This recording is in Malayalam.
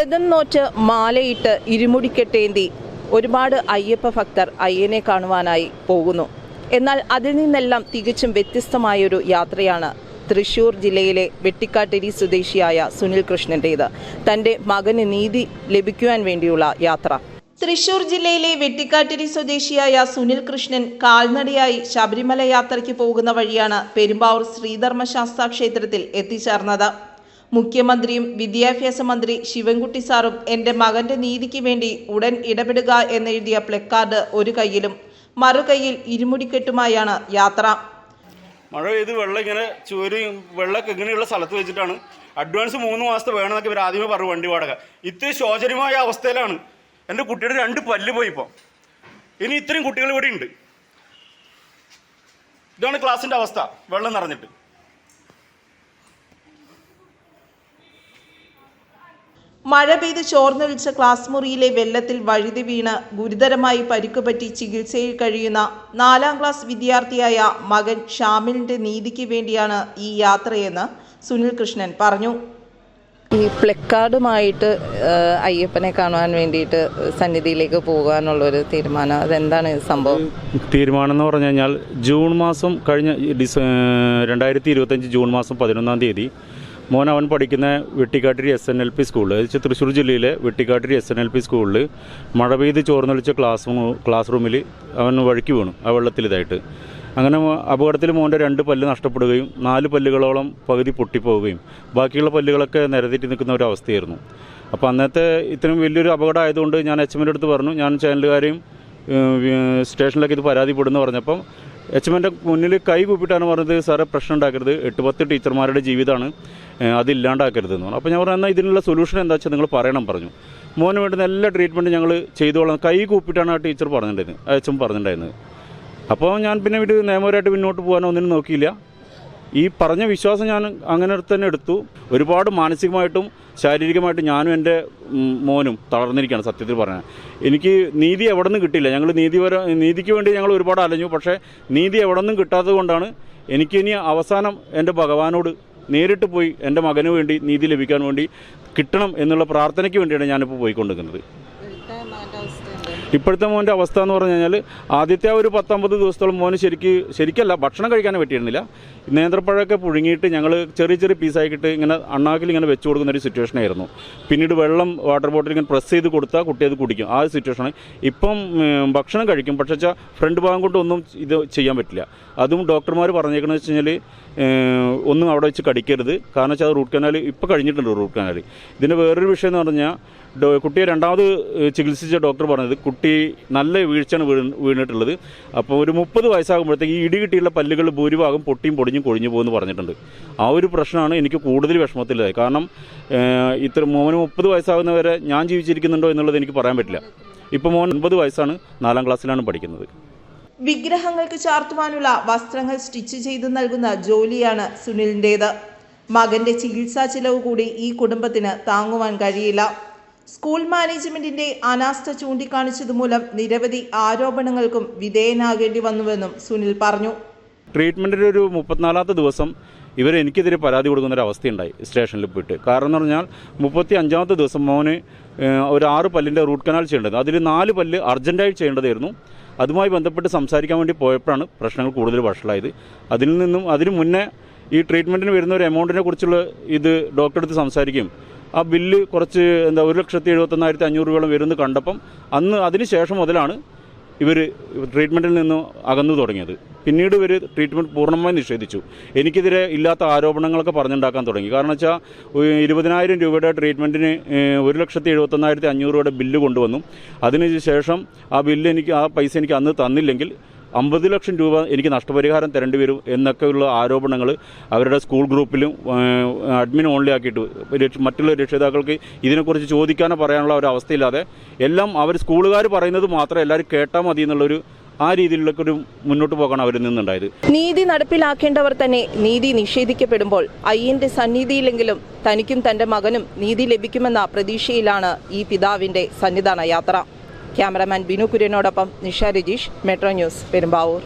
വ്രതം നോറ്റ് മാലയിട്ട് ഇരുമുടിക്കെട്ടേന്തി ഒരുപാട് അയ്യപ്പ ഭക്തർ അയ്യനെ കാണുവാനായി പോകുന്നു. എന്നാൽ അതിൽ നിന്നെല്ലാം തികച്ചും വ്യത്യസ്തമായൊരു യാത്രയാണ് തൃശ്ശൂർ ജില്ലയിലെ വെട്ടിക്കാട്ടിരി സ്വദേശിയായ സുനിൽ കൃഷ്ണൻ്റേത്. തൻ്റെ മകന് നീതി ലഭിക്കുവാൻ വേണ്ടിയുള്ള യാത്ര. തൃശ്ശൂർ ജില്ലയിലെ വെട്ടിക്കാട്ടിരി സ്വദേശിയായ സുനിൽ കൃഷ്ണൻ കാൽനടയായി ശബരിമല യാത്രയ്ക്ക് പോകുന്ന വഴിയാണ് പെരുമ്പാവൂർ ശ്രീധർമ്മശാസ്താ ക്ഷേത്രത്തിൽ എത്തിച്ചേർന്നത്. മുഖ്യമന്ത്രിയും വിദ്യാഭ്യാസ മന്ത്രി ശിവൻകുട്ടി സാറും എൻ്റെ മകൻ്റെ നീതിക്ക് വേണ്ടി ഉടൻ ഇടപെടുക എന്നെഴുതിയ പ്ലക്കാർഡ് ഒരു കൈയിലും മറുകൈയിൽ ഇരുമുടിക്കെട്ടുമായാണ് യാത്ര. മഴ പെയ്ത് വെള്ളം ഇങ്ങനെ വെള്ളമൊക്കെ ഇങ്ങനെയുള്ള സ്ഥലത്ത് വെച്ചിട്ടാണ് അഡ്വാൻസ് 3 മാസത്തെ വേണമെന്നൊക്കെ ഇവർ ആദ്യമേ പറഞ്ഞു. വണ്ടി വാടക ഇത്രയും ശോചനീയമായ അവസ്ഥയിലാണ്. എൻ്റെ കുട്ടിയുടെ 2 പല്ല് പോയി. ഇപ്പോൾ ഇനി ഇത്രയും കുട്ടികൾ ഇവിടെ ഉണ്ട്. ഇതാണ് ക്ലാസ്സിൻ്റെ അവസ്ഥ. വെള്ളം നിറഞ്ഞിട്ട് മഴ പെയ്ത് ചോർന്നൊലിച്ച ക്ലാസ് മുറിയിലെ വെള്ളത്തിൽ വഴുതി വീണ് ഗുരുതരമായി പരിക്കുപറ്റി ചികിത്സയിൽ കഴിയുന്ന 4ാം ക്ലാസ് വിദ്യാർത്ഥിയായ മകൻ ഷാമിലിൻ്റെ നീതിക്ക് വേണ്ടിയാണ് ഈ യാത്രയെന്ന് സുനിൽ കൃഷ്ണൻ പറഞ്ഞു. ഈ പ്ലക്കാർഡുമായിട്ട് അയ്യപ്പനെ കാണുവാൻ വേണ്ടിയിട്ട് സന്നിധിയിലേക്ക് പോകാനുള്ളൊരു തീരുമാനം, അതെന്താണ് സംഭവം? തീരുമാനം എന്ന് പറഞ്ഞു കഴിഞ്ഞാൽ ജൂൺ മാസം കഴിഞ്ഞ 2025 ജൂൺ മാസം 11-ാം തീയതി അവൻ പഠിക്കുന്ന വെട്ടിക്കാട്ടിരി SNLP സ്കൂളിൽ, തൃശ്ശൂർ ജില്ലയിലെ വെട്ടിക്കാട്ടിരി SNLP സ്കൂളിൽ മഴ പെയ്ത് ചോർന്നൊലിച്ച ക്ലാസ് റൂമിൽ അവൻ വഴുക്കി വീണു. ആ വെള്ളത്തിലിതായിട്ട് അങ്ങനെ അപകടത്തിൽ മോൻ്റെ 2 പല്ല് നഷ്ടപ്പെടുകയും 4 പല്ലുകളോളം പകുതി പൊട്ടിപ്പോവുകയും ബാക്കിയുള്ള പല്ലുകളൊക്കെ നിരത്തിയിട്ട് നിൽക്കുന്ന ഒരു അവസ്ഥയായിരുന്നു. അപ്പോൾ അന്നത്തെ ഇത്രയും വലിയൊരു അപകടം ആയതുകൊണ്ട് ഞാൻ HMൻ്റെ അടുത്ത് പറഞ്ഞു, ഞാൻ ചാനലുകാരെയും സ്റ്റേഷനിലേക്ക് ഇത് പരാതിപ്പെടുന്നു പറഞ്ഞപ്പം HMൻ്റെ മുന്നിൽ കൈ കൂപ്പിയിട്ടാണ് പറഞ്ഞത്, സാറേ പ്രശ്നം ഉണ്ടാക്കരുത്, 8-10 ടീച്ചർമാരുടെ ജീവിതമാണ്, അതില്ലാണ്ടാക്കരുതെന്ന് പറഞ്ഞു. അപ്പോൾ ഞാൻ പറഞ്ഞു, എന്നാൽ ഇതിനുള്ള സൊല്യൂഷൻ എന്താ വെച്ചാൽ നിങ്ങൾ പറയണം പറഞ്ഞു. മോന് വേണ്ടുന്ന എല്ലാ ട്രീറ്റ്മെൻറ്റും ഞങ്ങൾ ചെയ്തോളാം. കൈ കൂപ്പിയിട്ടാണ് ആ ടീച്ചർ പറഞ്ഞിട്ടുണ്ടായിരുന്നത്, HM പറഞ്ഞിട്ടുണ്ടായിരുന്നത്. അപ്പോൾ ഞാൻ പിന്നെ ഇത് നിയമപരമായിട്ട് മുന്നോട്ട് പോകാനോ ഒന്നിനും നോക്കിയില്ല. ഈ പറഞ്ഞ വിശ്വാസം ഞാൻ അങ്ങനെ തന്നെ എടുത്തു. ഒരുപാട് മാനസികമായിട്ടും ശാരീരികമായിട്ടും ഞാനും എൻ്റെ മോനും തളർന്നിരിക്കുകയാണ്. സത്യത്തിൽ പറഞ്ഞാൽ എനിക്ക് നീതി എവിടെ നിന്നും കിട്ടിയില്ല. ഞങ്ങൾ നീതിക്ക് വേണ്ടി ഞങ്ങൾ ഒരുപാട് അലഞ്ഞു. പക്ഷേ നീതി എവിടെ നിന്നും കിട്ടാത്തത് കൊണ്ടാണ് എനിക്കിനി അവസാനം എൻ്റെ ഭഗവാനോട് നേരിട്ട് പോയി എൻ്റെ മകന് വേണ്ടി നീതി ലഭിക്കാൻ വേണ്ടി കിട്ടണം എന്നുള്ള പ്രാർത്ഥനയ്ക്ക് വേണ്ടിയാണ് ഞാനിപ്പോൾ പോയിക്കൊണ്ടിരിക്കുന്നത്. ഇപ്പോഴത്തെ മോൻ്റെ അവസ്ഥ എന്ന് പറഞ്ഞു കഴിഞ്ഞാൽ ആദ്യത്തെ ഒരു 10-50 ദിവസത്തോളം മോന് ശരിക്കല്ല ഭക്ഷണം കഴിക്കാനേ പറ്റിയിരുന്നില്ല. നേന്ത്രപ്പഴമൊക്കെ പുഴുങ്ങിയിട്ട് ഞങ്ങൾ ചെറിയ പീസാക്കിയിട്ട് ഇങ്ങനെ അണ്ണാക്കിൽ ഇങ്ങനെ വെച്ച് കൊടുക്കുന്ന ഒരു സിറ്റുവേഷനായിരുന്നു. പിന്നീട് വാട്ടർ ബോട്ടിൽ ഇങ്ങനെ പ്രസ് ചെയ്ത് കൊടുത്താൽ കുട്ടി അത് കുടിക്കും. ആ സിറ്റുവേഷനാണ്. ഇപ്പം ഭക്ഷണം കഴിക്കും, പക്ഷേ ഫ്രണ്ട് ഭാഗം കൊണ്ടൊന്നും ഇത് ചെയ്യാൻ പറ്റില്ല. അതും ഡോക്ടർമാർ പറഞ്ഞേക്കണമെന്ന് വെച്ച് കഴിഞ്ഞാൽ ഒന്നും അവിടെ വെച്ച് കടിക്കരുത്. കാരണം വെച്ചാൽ അത് റൂട്ട് കനാൽ ഇപ്പോൾ കഴിഞ്ഞിട്ടുണ്ട്. റൂട്ട് കനാൽ ഇതിൻ്റെ വേറൊരു വിഷയം എന്ന് പറഞ്ഞാൽ കുട്ടിയെ 2ാമത് ചികിത്സിച്ച ഡോക്ടർ പറഞ്ഞത് കുട്ടി നല്ല വീഴ്ചയാണ് വീണിട്ടുള്ളത്. അപ്പോൾ ഒരു 30 വയസ്സാകുമ്പോഴത്തേക്ക് ഈ ഇടി കിട്ടിയുള്ള പല്ലുകൾ ഭൂരിഭാഗം പൊട്ടിയും പൊടിഞ്ഞും കൊഴിഞ്ഞു പോകുമെന്ന് പറഞ്ഞിട്ടുണ്ട്. ആ ഒരു പ്രശ്നമാണ് എനിക്ക് കൂടുതൽ വിഷമത്തിലായത്. കാരണം മോന് 30 വയസ്സാകുന്നവരെ ഞാൻ ജീവിച്ചിരിക്കുന്നുണ്ടോ എന്നുള്ളത് എനിക്ക് പറയാൻ പറ്റില്ല. ഇപ്പോൾ മോൻ 9 വയസ്സാണ്, 4ാം ക്ലാസ്സിലാണ് പഠിക്കുന്നത്. വിഗ്രഹങ്ങൾക്ക് ചാർത്തുവാനുള്ള വസ്ത്രങ്ങൾ സ്റ്റിച്ച് ചെയ്ത് നൽകുന്ന ജോലിയാണ് സുനിലിൻ്റേത്. മകൻ്റെ ചികിത്സാ ചിലവ് കൂടി ഈ കുടുംബത്തിന് താങ്ങുവാൻ കഴിയില്ല. സ്കൂൾ മാനേജ്മെന്റിന്റെ അനാസ്ഥ ചൂണ്ടിക്കാണിച്ചതുമൂലം നിരവധി ആരോപണങ്ങൾക്കും വിധേയനാകേണ്ടി വന്നുവെന്നും സുനിൽ പറഞ്ഞു. ട്രീറ്റ്മെൻറ്റിൻ്റെ ഒരു 34ാമത്തെ ദിവസം എനിക്കെതിരെ പരാതി കൊടുക്കുന്നൊരവസ്ഥയുണ്ടായി സ്റ്റേഷനിൽ പോയിട്ട്. കാരണം എന്ന് പറഞ്ഞാൽ 35ാമത്തെ ദിവസം മോന് ഒരു 6 പല്ലിൻ്റെ റൂട്ട് കനാൽ ചെയ്യേണ്ടത്, അതിൽ 4 പല്ല് അർജൻറ്റായി ചെയ്യേണ്ടതായിരുന്നു. അതുമായി ബന്ധപ്പെട്ട് സംസാരിക്കാൻ വേണ്ടി പോയപ്പോഴാണ് പ്രശ്നങ്ങൾ കൂടുതൽ വഷളായത്. അതിനു മുന്നേ ഈ ട്രീറ്റ്മെൻറ്റിന് വരുന്ന ഒരു എമൗണ്ടിനെ കുറിച്ചുള്ള ഇത് ഡോക്ടറെ അടുത്ത് സംസാരിക്കും. ആ ബില്ല് കുറച്ച് 1,71,500 രൂപയോളം വരുമെന്ന് കണ്ടപ്പം അതിന് ശേഷം മുതലാണ് ഇവർ ട്രീറ്റ്മെൻറ്റിൽ നിന്ന് അകന്നു തുടങ്ങിയത്. പിന്നീട് ഇവർ ട്രീറ്റ്മെൻറ്റ് പൂർണ്ണമായി നിഷേധിച്ചു. എനിക്കെതിരെ ഇല്ലാത്ത ആരോപണങ്ങളൊക്കെ പറഞ്ഞുണ്ടാക്കാൻ തുടങ്ങി. കാരണം വെച്ചാൽ 20,000 രൂപയുടെ ട്രീറ്റ്മെൻറ്റിന് 1,71,500 രൂപയുടെ ബില്ല് കൊണ്ടുവന്നു. അതിന് ശേഷം ആ പൈസ എനിക്ക് അന്ന് തന്നില്ലെങ്കിൽ 50 ലക്ഷം രൂപ എനിക്ക് നഷ്ടപരിഹാരം തരേണ്ടി വരും എന്നൊക്കെയുള്ള ആരോപണങ്ങൾ അവരുടെ സ്കൂൾ ഗ്രൂപ്പിലും അഡ്മിൻ ഓൺലി ആക്കിയിട്ട് മറ്റുള്ള രക്ഷിതാക്കൾക്ക് ഇതിനെക്കുറിച്ച് ചോദിക്കാനോ പറയാനുള്ള ഒരു അവസ്ഥയില്ലാതെ എല്ലാം അവർ സ്കൂളുകാർ പറയുന്നത് മാത്രം എല്ലാവരും കേട്ടാൽ മതി എന്നുള്ളൊരു ആ രീതിയിലൊക്കെ ഒരു മുന്നോട്ട് പോകാൻ അവരിൽ നിന്നുണ്ടായത്. നീതി നടപ്പിലാക്കേണ്ടവർ തന്നെ നീതി നിഷേധിക്കപ്പെടുമ്പോൾ അയ്യന്റെ സന്നിധിയിലെങ്കിലും തനിക്കും തന്റെ മകനും നീതി ലഭിക്കുമെന്ന പ്രതീക്ഷയിലാണ് ഈ പിതാവിന്റെ സന്നിധാന യാത്ര. ക്യാമറാമാൻ ബിനു കുര്യനോടൊപ്പം നിഷ രജീഷ്, മെട്രോ ന്യൂസ്, പെരുമ്പാവൂർ.